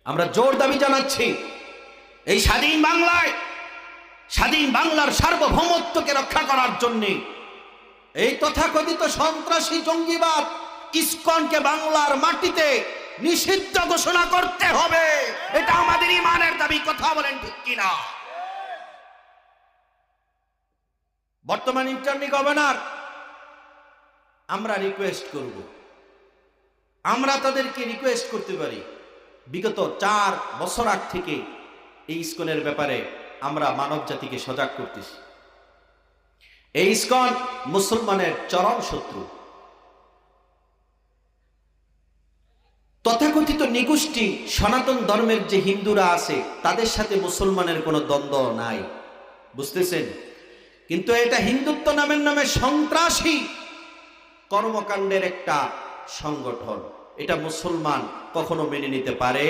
আমরা জোর দাবি জানাচ্ছি, এই স্বাধীন বাংলায়, স্বাধীন বাংলার সার্বভৌমত্বকে রক্ষা করার জন্য এই তথাকথিত সন্ত্রাসী জঙ্গিবাদ ইসকনকে বাংলার মাটিতে নিষিদ্ধ ঘোষণা করতে হবে। এটা আমাদের ইমানের দাবি। কথা বলেন ঠিক কিনা? বর্তমান ইন্টার্নি গভর্নর, আমরা রিকোয়েস্ট করব, আমরা তাদেরকে রিকোয়েস্ট করতে পারি, বিগত 4 বছর আগ থেকে এই ইসকনের ব্যাপারে আমরা মানব জাতিকে সজাগ করতেছি। এই ইসকন মুসলমানের চরম শত্রু। তথাকথিত নিগোষ্ঠী সনাতন ধর্মের যে হিন্দুরা আছে তাদের সাথে মুসলমানের কোনো দ্বন্দ্ব নাই, বুঝতেছেন? কিন্তু এটা হিন্দুত্ব নামে সন্ত্রাসী কর্মকাণ্ডের একটা সংগঠন। এটা মুসলমান কখনো মেনে নিতে পারে